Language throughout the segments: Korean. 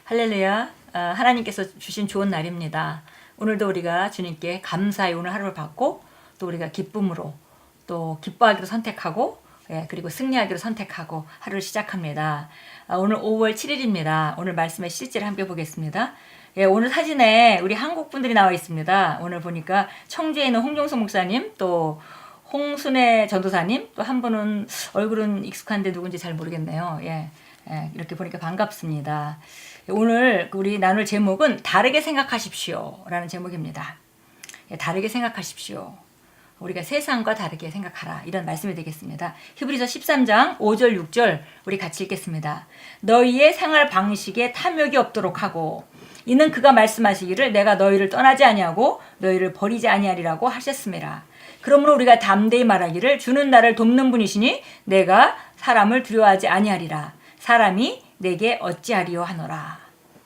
할렐루야. 하나님께서 주신 좋은 날입니다. 오늘도 우리가 주님께 감사의 오늘 하루를 받고 또 우리가 기쁨으로 또 기뻐하기로 선택하고 그리고 승리하기로 선택하고 하루를 시작합니다. 오늘 5월 7일입니다. 오늘 말씀의 실제를 함께 보겠습니다. 오늘 사진에 우리 한국 분들이 나와 있습니다. 오늘 보니까 청주에 있는 홍종수 목사님 또 홍순애 전도사님 또 한 분은 얼굴은 익숙한데 누군지 잘 모르겠네요. 이렇게 보니까 반갑습니다. 오늘 우리 나눌 제목은 다르게 생각하십시오 라는 제목입니다. 다르게 생각하십시오. 우리가 세상과 다르게 생각하라 이런 말씀이 되겠습니다. 히브리서 13장 5절 6절 우리 같이 읽겠습니다. 너희의 생활 방식에 탐욕이 없도록 하고 이는 그가 말씀하시기를 내가 너희를 떠나지 아니하고 너희를 버리지 아니하리라고 하셨음이라. 그러므로 우리가 담대히 말하기를 주는 나를 돕는 분이시니 내가 사람을 두려워하지 아니하리라. 사람이 내게 어찌하리요 하노라.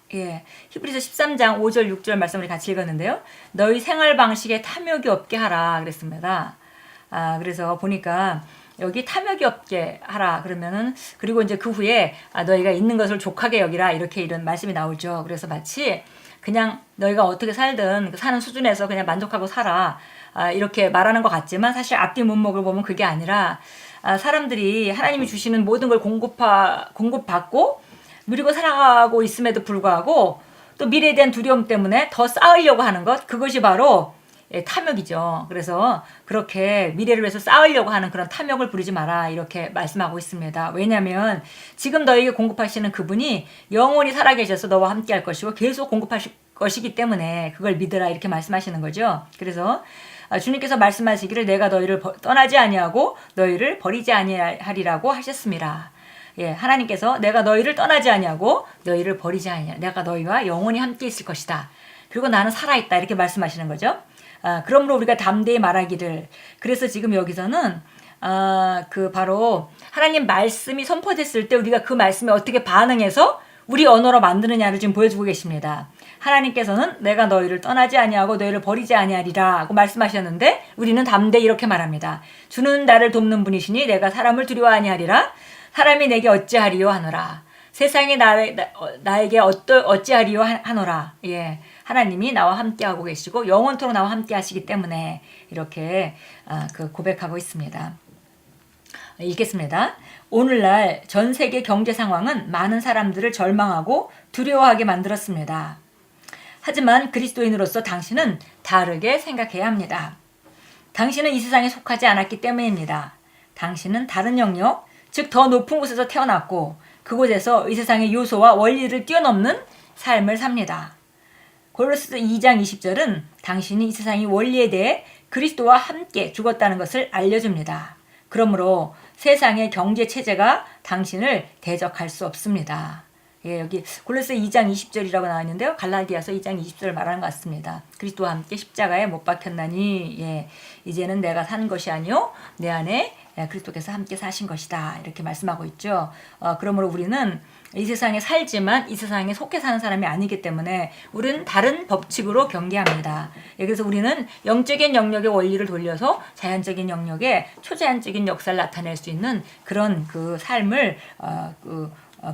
히브리서 13장 5절 6절 말씀을 같이 읽었는데요. 너희 생활 방식에 탐욕이 없게 하라 그랬습니다. 그래서 보니까 여기 탐욕이 없게 하라 그러면은 그리고 이제 그 후에 너희가 있는 것을 족하게 여기라 이렇게 이런 말씀이 나오죠. 그래서 마치 그냥 너희가 어떻게 살든 사는 수준에서 그냥 만족하고 살아 이렇게 말하는 것 같지만 사실 앞뒤 문목을 보면 그게 아니라 사람들이 하나님이 주시는 모든 걸 공급받고 누리고 살아가고 있음에도 불구하고 또 미래에 대한 두려움 때문에 더 쌓으려고 하는 것 그것이 바로 탐욕이죠. 그래서 그렇게 미래를 위해서 쌓으려고 하는 그런 탐욕을 부리지 마라 이렇게 말씀하고 있습니다. 왜냐하면 지금 너에게 공급하시는 그분이 영원히 살아계셔서 너와 함께 할 것이고 계속 공급하실 것이기 때문에 그걸 믿으라 이렇게 말씀하시는 거죠. 그래서 주님께서 말씀하시기를 내가 너희를 떠나지 아니하고 너희를 버리지 아니하리라고 하셨습니다. 하나님께서 내가 너희를 떠나지 아니하고 너희를 버리지 아니하 내가 너희와 영원히 함께 있을 것이다. 그리고 나는 살아있다 이렇게 말씀하시는 거죠. 그러므로 우리가 담대히 말하기를 그래서 지금 여기서는 그 바로 하나님 말씀이 선포됐을 때 우리가 그 말씀에 어떻게 반응해서 우리 언어로 만드느냐를 지금 보여주고 계십니다. 하나님께서는 내가 너희를 떠나지 아니하고 너희를 버리지 아니하리라고 말씀하셨는데 우리는 담대히 이렇게 말합니다. 주는 나를 돕는 분이시니 내가 사람을 두려워 아니하리라. 사람이 내게 어찌하리요 하노라. 세상이 나에게 어찌하리요 하노라. 하나님이 나와 함께하고 계시고 영원토록 나와 함께하시기 때문에 이렇게 고백하고 있습니다. 읽겠습니다. 오늘날 전 세계 경제 상황은 많은 사람들을 절망하고 두려워하게 만들었습니다. 하지만 그리스도인으로서 당신은 다르게 생각해야 합니다. 당신은 이 세상에 속하지 않았기 때문입니다. 당신은 다른 영역, 즉 더 높은 곳에서 태어났고 그곳에서 이 세상의 요소와 원리를 뛰어넘는 삶을 삽니다. 골로새서 2장 20절은 당신이 이 세상의 원리에 대해 그리스도와 함께 죽었다는 것을 알려줍니다. 그러므로 세상의 경제 체제가 당신을 대적할 수 없습니다. 여기 골로새 2장 20절이라고 나와 있는데요. 갈라디아서 2장 20절을 말하는 것 같습니다. 그리스도와 함께 십자가에 못 박혔나니 이제는 내가 산 것이 아니요 내 안에 그리스도께서 함께 사신 것이다. 이렇게 말씀하고 있죠. 그러므로 우리는 이 세상에 살지만 이 세상에 속해 사는 사람이 아니기 때문에 우리는 다른 법칙으로 경계합니다. 그래서 우리는 영적인 영역의 원리를 돌려서 자연적인 영역에 초자연적인 역사를 나타낼 수 있는 그런 그 삶을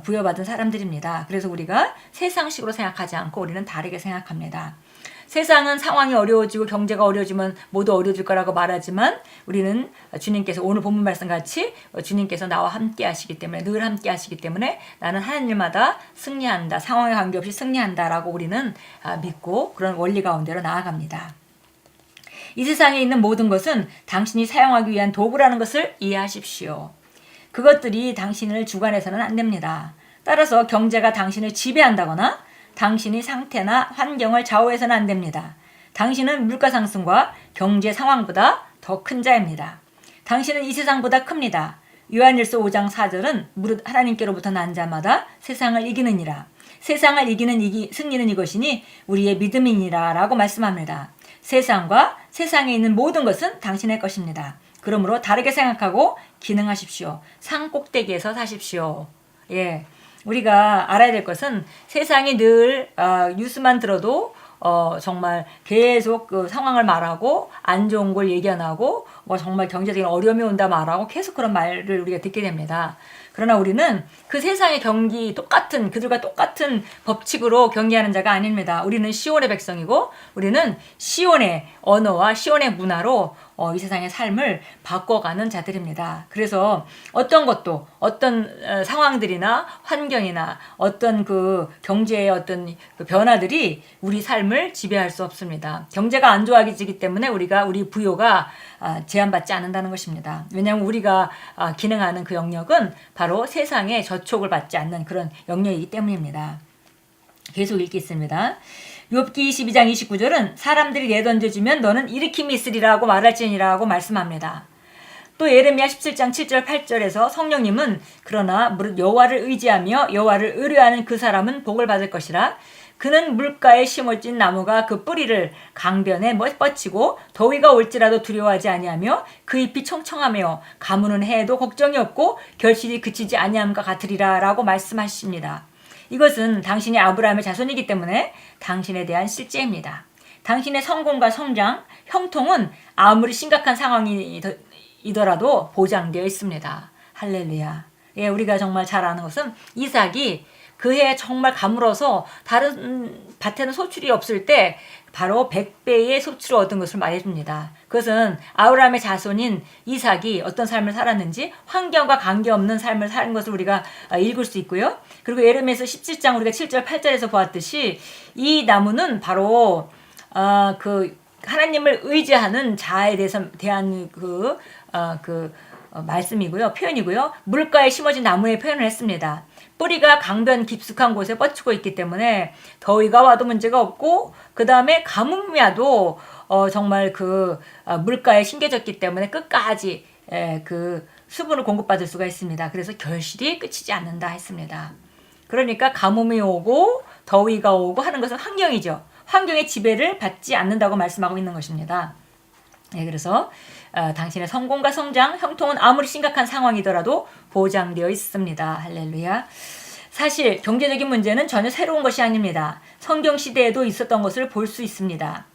부여받은 사람들입니다. 그래서 우리가 세상식으로 생각하지 않고 우리는 다르게 생각합니다. 세상은 상황이 어려워지고 경제가 어려워지면 모두 어려워질 거라고 말하지만 우리는 주님께서 오늘 본문 말씀 같이 주님께서 나와 함께 하시기 때문에 늘 함께 하시기 때문에 나는 하는 일마다 승리한다. 상황에 관계없이 승리한다라고 우리는 믿고 그런 원리 가운데로 나아갑니다. 이 세상에 있는 모든 것은 당신이 사용하기 위한 도구라는 것을 이해하십시오. 그것들이 당신을 주관해서는 안 됩니다. 따라서 경제가 당신을 지배한다거나 당신의 상태나 환경을 좌우해서는 안 됩니다. 당신은 물가 상승과 경제 상황보다 더 큰 자입니다. 당신은 이 세상보다 큽니다. 요한일서 5장 4절은 무릇 하나님께로부터 난 자마다 세상을 이기느니라. 세상을 이기는 승리는 이것이니 우리의 믿음이니라 라고 말씀합니다. 세상과 세상에 있는 모든 것은 당신의 것입니다. 그러므로 다르게 생각하고 기능하십시오. 산 꼭대기에서 사십시오. 우리가 알아야 될 것은 세상이 늘 뉴스만 들어도 정말 계속 그 상황을 말하고 안 좋은 걸 얘기 안 하고 정말 경제적인 어려움이 온다 말하고 계속 그런 말을 우리가 듣게 됩니다. 그러나 우리는 그 세상의 경기 똑같은 그들과 똑같은 법칙으로 경기하는 자가 아닙니다. 우리는 시온의 백성이고 우리는 시온의 언어와 시온의 문화로 이 세상의 삶을 바꿔가는 자들입니다. 그래서 어떤 것도 어떤 상황들이나 환경이나 어떤 그 경제의 어떤 그 변화들이 우리 삶을 지배할 수 없습니다. 경제가 안 좋아지기 때문에 우리 부요가 제한받지 않는다는 것입니다. 왜냐하면 우리가 기능하는 그 영역은 바로 세상에 저촉을 받지 않는 그런 영역이기 때문입니다. 계속 읽겠습니다. 욥기 22장 29절은 사람들이 내던져지면 너는 일으킴이 있으리라고 말할지니라고 말씀합니다. 또 예레미야 17장 7절 8절에서 성령님은 그러나 무릇 여호와를 의지하며 여호와를 의뢰하는 그 사람은 복을 받을 것이라. 그는 물가에 심어진 나무가 그 뿌리를 강변에 뻗치고 더위가 올지라도 두려워하지 아니하며 그 잎이 청청하며 가무는 해에도 걱정이 없고 결실이 그치지 아니함과 같으리라 라고 말씀하십니다. 이것은 당신이 아브라함의 자손이기 때문에 당신에 대한 실제입니다. 당신의 성공과 성장, 형통은 아무리 심각한 상황이더라도 보장되어 있습니다. 할렐루야. 예, 우리가 정말 잘 아는 것은 이삭이 그해 정말 가물어서 다른 밭에는 소출이 없을 때 바로 100배의 소출을 얻은 것을 말해줍니다. 그것은 아브라함의 자손인 이삭이 어떤 삶을 살았는지 환경과 관계없는 삶을 사는 것을 우리가 읽을 수 있고요. 그리고 예레미야서 17장 우리가 7절 8절에서 보았듯이 이 나무는 바로 그 하나님을 의지하는 자에 대한 말씀이고요. 표현이고요. 물가에 심어진 나무의 표현을 했습니다. 뿌리가 강변 깊숙한 곳에 뻗치고 있기 때문에 더위가 와도 문제가 없고 그 다음에 가뭄이 와도 정말 물가에 심겨졌기 때문에 끝까지 그 수분을 공급받을 수가 있습니다. 그래서 결실이 끝이지 않는다 했습니다. 그러니까 가뭄이 오고 더위가 오고 하는 것은 환경이죠. 환경의 지배를 받지 않는다고 말씀하고 있는 것입니다. 네, 그래서 당신의 성공과 성장, 형통은 아무리 심각한 상황이더라도 보장되어 있습니다. 할렐루야. 사실 경제적인 문제는 전혀 새로운 것이 아닙니다. 성경 시대에도 있었던 것을 볼 수 있습니다.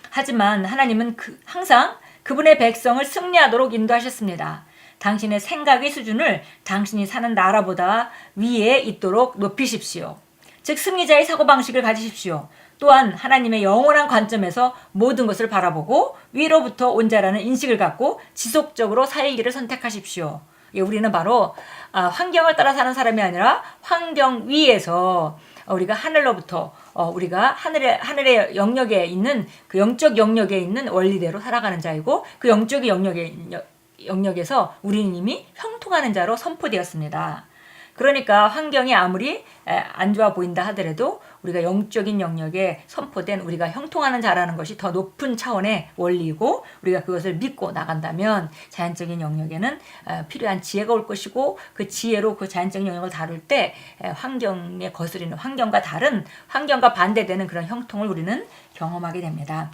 하지만 하나님은 항상 그분의 백성을 승리하도록 인도하셨습니다. 당신의 생각의 수준을 당신이 사는 나라보다 위에 있도록 높이십시오. 즉 승리자의 사고방식을 가지십시오. 또한 하나님의 영원한 관점에서 모든 것을 바라보고 위로부터 온 자라는 인식을 갖고 지속적으로 살기를 선택하십시오. 예, 우리는 바로 환경을 따라 사는 사람이 아니라 환경 위에서 우리가 하늘로부터 우리가 하늘의 영역에 있는 그 영적 영역에 있는 원리대로 살아가는 자이고 그 영적인 영역에서 우리는 이미 형통하는 자로 선포되었습니다. 그러니까 환경이 아무리 안 좋아 보인다 하더라도 우리가 영적인 영역에 선포된 우리가 형통하는 자라는 것이 더 높은 차원의 원리이고 우리가 그것을 믿고 나간다면 자연적인 영역에는 필요한 지혜가 올 것이고 그 지혜로 그 자연적인 영역을 다룰 때 환경에 거스리는 환경과 다른 환경과 반대되는 그런 형통을 우리는 경험하게 됩니다.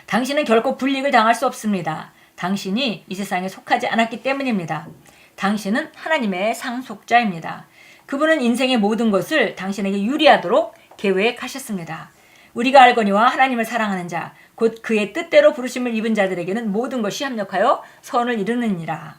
당신은 결코 불이익을 당할 수 없습니다. 당신이 이 세상에 속하지 않았기 때문입니다. 당신은 하나님의 상속자입니다. 그분은 인생의 모든 것을 당신에게 유리하도록 계획하셨습니다. 우리가 알거니와 하나님을 사랑하는 자, 곧 그의 뜻대로 부르심을 입은 자들에게는 모든 것이 합력하여 선을 이루느니라.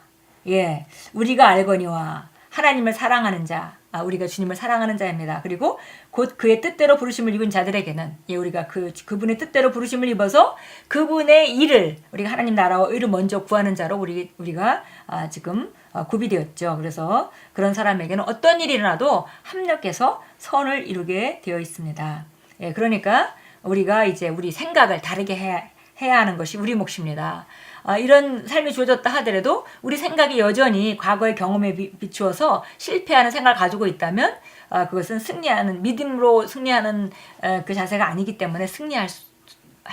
예, 우리가 알거니와 하나님을 사랑하는 자, 우리가 주님을 사랑하는 자입니다. 그리고 곧 그의 뜻대로 부르심을 입은 자들에게는 우리가 그분의 뜻대로 부르심을 입어서 그분의 일을 우리가 하나님 나라와 의를 먼저 구하는 자로 우리가 지금 구비되었죠. 그래서 그런 사람에게는 어떤 일이 일어나도 합력해서 선을 이루게 되어 있습니다. 예, 그러니까 우리가 이제 우리 생각을 다르게 해야 하는 것이 우리 몫입니다. 이런 삶이 주어졌다 하더라도 우리 생각이 여전히 과거의 경험에 비추어서 실패하는 생각을 가지고 있다면 그것은 믿음으로 승리하는 그 자세가 아니기 때문에 승리할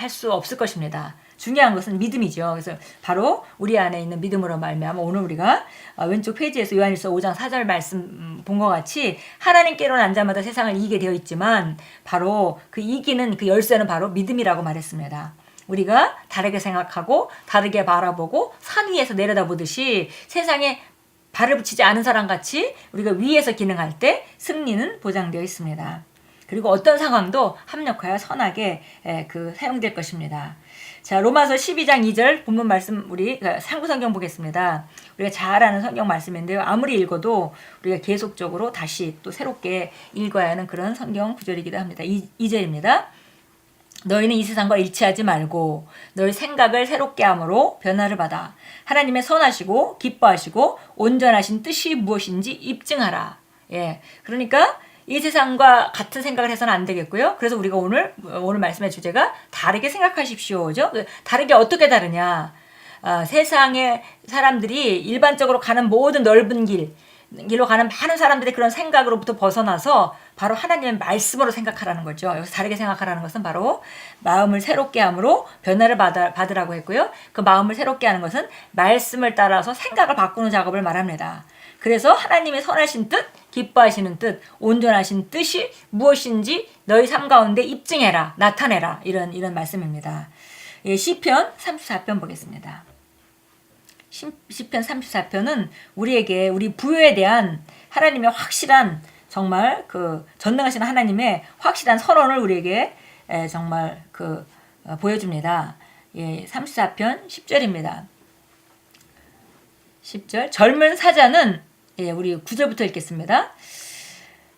수 없을 것입니다. 중요한 것은 믿음이죠. 그래서 바로 우리 안에 있는 믿음으로 말미암아 오늘 우리가 왼쪽 페이지에서 요한일서 5장 4절 말씀 본 것 같이 하나님께로 난 자마다 세상을 이기게 되어 있지만 바로 그 이기는 그 열쇠는 바로 믿음이라고 말했습니다. 우리가 다르게 생각하고 다르게 바라보고 산 위에서 내려다보듯이 세상에 발을 붙이지 않은 사람 같이 우리가 위에서 기능할 때 승리는 보장되어 있습니다. 그리고 어떤 상황도 합력하여 선하게 사용될 것입니다. 자, 로마서 12장 2절 본문 말씀 우리 상구 성경 보겠습니다. 우리가 잘 아는 성경 말씀인데요. 아무리 읽어도 우리가 계속적으로 다시 또 새롭게 읽어야 하는 그런 성경 구절이기도 합니다. 2절입니다. 너희는 이 세상과 일치하지 말고 너희 생각을 새롭게 함으로 변화를 받아 하나님의 선하시고 기뻐하시고 온전하신 뜻이 무엇인지 입증하라. 예, 그러니까 이 세상과 같은 생각을 해서는 안 되겠고요. 그래서 우리가 오늘 말씀의 주제가 다르게 생각하십시오죠. 다르게 어떻게 다르냐? 세상의 사람들이 일반적으로 가는 모든 넓은 길로 가는 많은 사람들의 그런 생각으로부터 벗어나서 바로 하나님의 말씀으로 생각하라는 거죠. 여기서 다르게 생각하라는 것은 바로 마음을 새롭게 함으로 변화를 받으라고 했고요. 그 마음을 새롭게 하는 것은 말씀을 따라서 생각을 바꾸는 작업을 말합니다. 그래서 하나님의 선하신 뜻, 기뻐하시는 뜻, 온전하신 뜻이 무엇인지 너희 삶 가운데 입증해라, 나타내라, 이런 말씀입니다. 예, 시편 34편 보겠습니다. 시편 34편은 우리에게 우리 부요에 대한 하나님의 확실한 정말 전능하신 하나님의 확실한 선언을 우리에게 정말 보여줍니다. 예, 34편 10절입니다. 10절 젊은 사자는 우리 9절부터 읽겠습니다.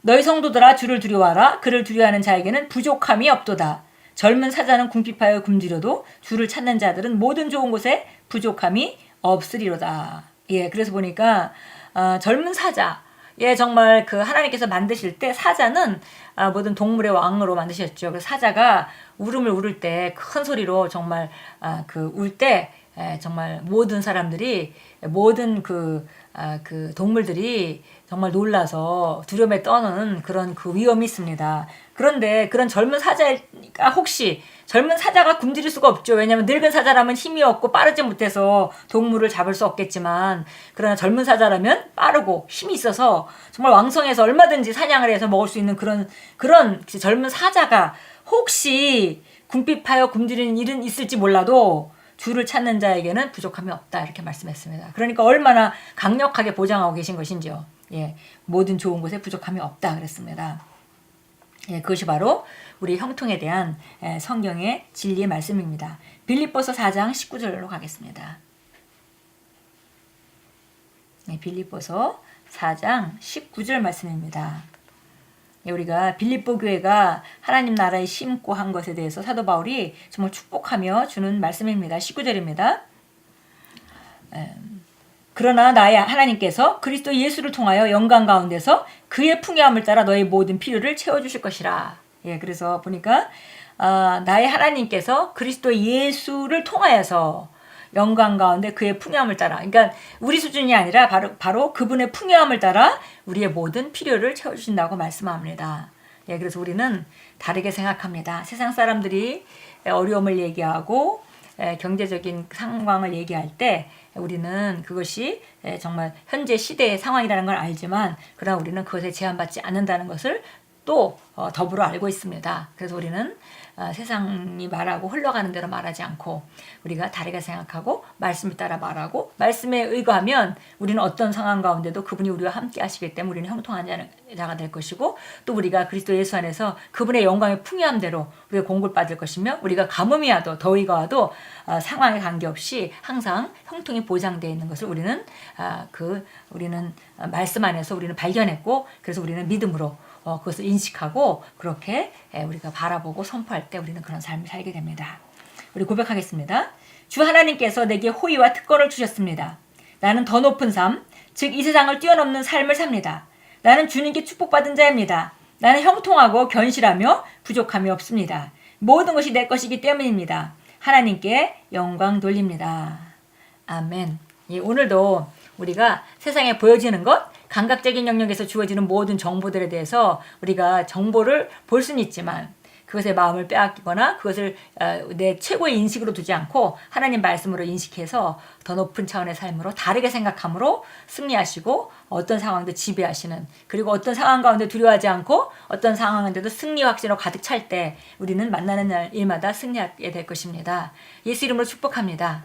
너희 성도들아 주를 두려워하라. 그를 두려워하는 자에게는 부족함이 없도다. 젊은 사자는 궁핍하여 굶주려도 주를 찾는 자들은 모든 좋은 곳에 부족함이 없으리로다. 예, 그래서 보니까 젊은 사자, 정말 하나님께서 만드실 때 사자는 모든 동물의 왕으로 만드셨죠. 그래서 사자가 울음을 울을 때 큰 소리로 정말 울 때 정말 모든 사람들이 모든 동물들이 정말 놀라서 두려움에 떠는 그런 위험이 있습니다. 그런데 그런 젊은 사자가 혹시 젊은 사자가 굶주릴 수가 없죠. 왜냐하면 늙은 사자라면 힘이 없고 빠르지 못해서 동물을 잡을 수 없겠지만 그러나 젊은 사자라면 빠르고 힘이 있어서 정말 왕성해서 얼마든지 사냥을 해서 먹을 수 있는 그런 젊은 사자가 혹시 궁핍하여 굶주리는 일은 있을지 몰라도 주를 찾는 자에게는 부족함이 없다 이렇게 말씀했습니다. 그러니까 얼마나 강력하게 보장하고 계신 것인지요. 예, 모든 좋은 곳에 부족함이 없다 그랬습니다. 예, 그것이 바로 우리 형통에 대한 성경의 진리의 말씀입니다. 빌립보서 4장 19절로 가겠습니다. 네, 빌립보서 4장 19절 말씀입니다. 우리가 빌립보 교회가 하나님 나라에 심고 한 것에 대해서 사도 바울이 정말 축복하며 주는 말씀입니다. 19절입니다. 그러나 나의 하나님께서 그리스도 예수를 통하여 영광 가운데서 그의 풍요함을 따라 너의 모든 필요를 채워주실 것이라. 예, 그래서 보니까 나의 하나님께서 그리스도 예수를 통하여서 영광 가운데 그의 풍요함을 따라, 그러니까 우리 수준이 아니라 바로 그분의 풍요함을 따라 우리의 모든 필요를 채워주신다고 말씀합니다. 예, 그래서 우리는 다르게 생각합니다. 세상 사람들이 어려움을 얘기하고 경제적인 상황을 얘기할 때 우리는 그것이 정말 현재 시대의 상황이라는 걸 알지만 그러나 우리는 그것에 제한받지 않는다는 것을 또 더불어 알고 있습니다. 그래서 우리는 세상이 말하고 흘러가는 대로 말하지 않고 우리가 다르게 생각하고 말씀을 따라 말하고 말씀에 의거하면 우리는 어떤 상황 가운데도 그분이 우리와 함께 하시기 때문에 우리는 형통한 자가 될 것이고 또 우리가 그리스도 예수 안에서 그분의 영광의 풍요함대로 우리가 공급을 받을 것이며 우리가 가뭄이 와도 더위가 와도 상황에 관계없이 항상 형통이 보장되어 있는 것을 우리는 말씀 안에서 우리는 발견했고 그래서 우리는 믿음으로 그것을 인식하고 그렇게 우리가 바라보고 선포할 때 우리는 그런 삶을 살게 됩니다. 우리 고백하겠습니다. 주 하나님께서 내게 호의와 특권을 주셨습니다. 나는 더 높은 삶, 즉 이 세상을 뛰어넘는 삶을 삽니다. 나는 주님께 축복받은 자입니다. 나는 형통하고 견실하며 부족함이 없습니다. 모든 것이 내 것이기 때문입니다. 하나님께 영광 돌립니다. 아멘. 오늘도 우리가 세상에 보여지는 것, 감각적인 영역에서 주어지는 모든 정보들에 대해서 우리가 정보를 볼 수는 있지만 그것에 마음을 빼앗기거나 그것을 내 최고의 인식으로 두지 않고 하나님 말씀으로 인식해서 더 높은 차원의 삶으로 다르게 생각함으로 승리하시고 어떤 상황도 지배하시는 그리고 어떤 상황 가운데 두려워하지 않고 어떤 상황인데도 승리 확신으로 가득 찰 때 우리는 만나는 날 일마다 승리하게 될 것입니다. 예수 이름으로 축복합니다.